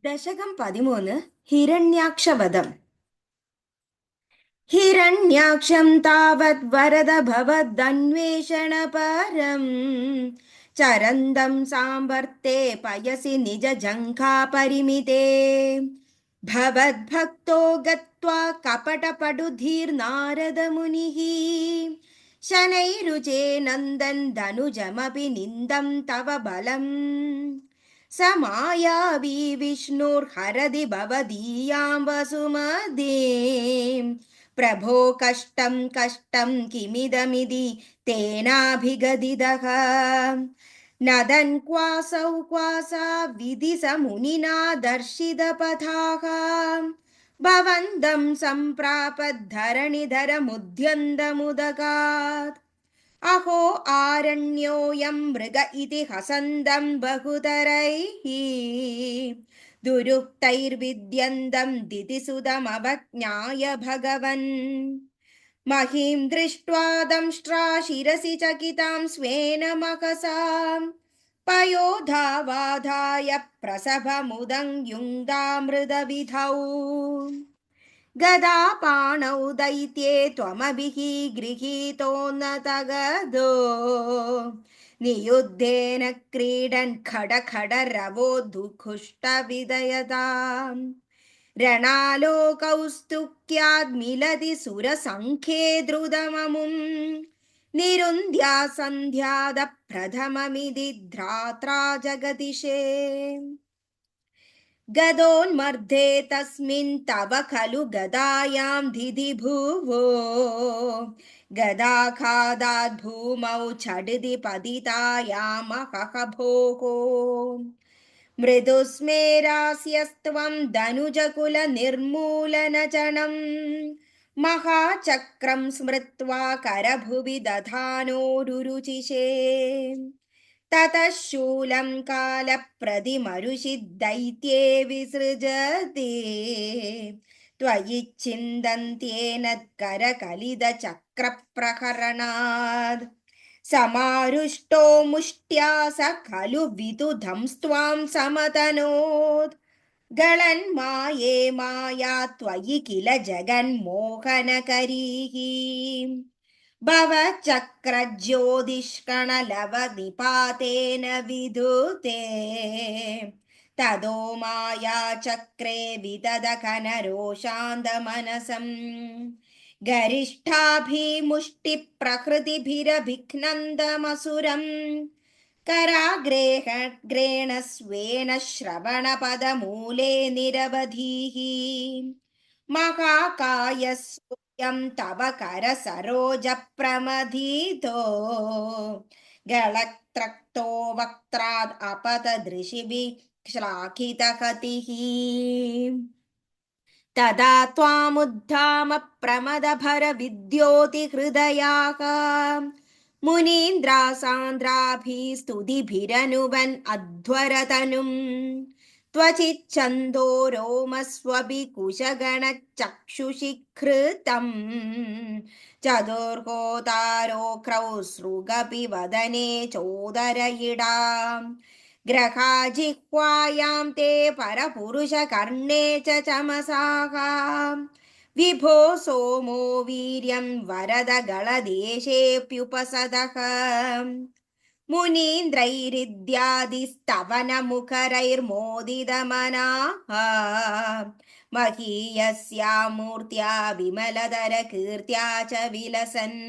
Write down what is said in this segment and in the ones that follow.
ദശകം 13 ഹിരണ്യാക്ഷവധം. ഹിരണ്യാക്ഷം താവത് വരദ ഭവദന്വേഷണപരം ചരന്തം സാമ്പർത്തെ പയസി നിജ ജംഘാപരിമിതേ ഭവദ്ഭക്തോ ഗത്വാ കപടപടുധീർനാരദമുനിഃ ശനൈരുചേ നന്ദൻ ധനുജമപി നിന്ദം തവ ബലം स मायावी विष्णुर्हरदि भवदीयां वसुमतीं प्रभो कष्टं कष्टं किमिदमिति तेनाभिगदितः नदन् क्वासौ क्वासा विधि स मुनिना दर्शितपथाः भवन्तं सम्प्रापद्धरणिधरमुद्यन्तमुदगात् अहो आरण्योऽयं मृग इति हसन्तं बहुतरैः दुरुक्तैर्विद्यन्तं दितिसुतमवज्ञाय भगवन् महीं दृष्ट्वा दंष्ट्रा शिरसि चकितां स्वेन महसां पयोधावाधाय प्रसभमुदङ्युङ्गामृतविधौ गदापाणौ दैत्ये त्वमभिः गृहीतो न तगदो नियुद्धेन क्रीडन् खडखडरवो दुःखुष्टविदयताम् രണാലോകൗസ്തുക്യാദ്മിലതി സുരസംഖ്യേ ദ്രുതമമും നിരുന്ധ്യാ സന്ധ്യാദ പ്രഥമമിതി ധ്രാത്രാ ജഗതിഷേ ഗദോന്മർദ്ധേ തസ്മിൻ തവ ഖലു ഗദായാം ധിതി ഭുവോ ഗദാഘാതാദ് ഭൂമൗ ഛടിതി പതിതായാമഹഃ ഭോഗോ മൃദുസ്മേരാസ്യസ്ത്വം ധനുജകുല നിർമൂലനചണം മഹാചക്രം സ്മൃത്വാ കരഭുവി ദധാനോരുരുചിഷേ തതഃ ശൂലം കാലപ്രതിമരുഷി ദൈത്യേ വിസൃജതി ത്വയി ഛിന്ദന്ത്യേനത്കരകലിതചക്രപ്രഹരണാത് समारुष्टो मुष्ट्या स खलु विदुधंस्त्वां समतनोत् गलन्माये माया त्वयि किल जगन्मोहनकरीः भवचक्रज्योतिष्कणलवनिपातेन विदुते तदो माया चक्रे विदधकनरोषान्तमनसम् गरिष्ठाभिमुष्टिप्रहृतिभिरभिघ्नन्दमसुरं कराग्रेण स्वेन श्रवणपदमूले निरवधिः महाकायस्योऽयं तव करसरोजप्रमथितो गलत्रक्तो वक्त्राद् अपतदृशिभिः श्लाघितहतिः तदा त्वामुद्धाम प्रमदभरविद्योतिहृदयाः मुनीन्द्रासान्द्राभिस्तुतिभिरनुवन् अध्वरतनुं त्वचिच्छन्दो रोमस्वपि कुशगणचक्षुषि कृतं चतुर्होतारोक्रौ सृगपि वदने चोदरयिडाम् ग्रहाजिह्वायां ते परपुरुषकर्णे च चमसाः विभो सोमो वीर्यं वरदगलदेशेऽप्युपसदः मुनीन्द्रैरिद्यादिस्तवनमुखरैर्मोदितमनाः महीयस्या मूर्त्या विमलधरकीर्त्या च विलसन्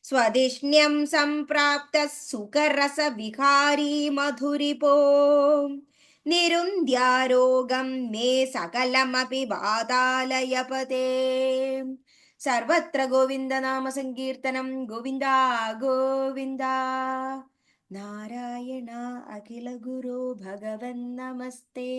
स्वधिष्ण्यं सम्प्राप्तः सुखरसविहारी मधुरिपो निरुन्ध्यारोगं मे सकलमपि वातालयपते सर्वत्र गोविन्दनाम संकीर्तनं गोविन्दा गोविन्दा नारायण अखिल गुरो भगवन् नमस्ते।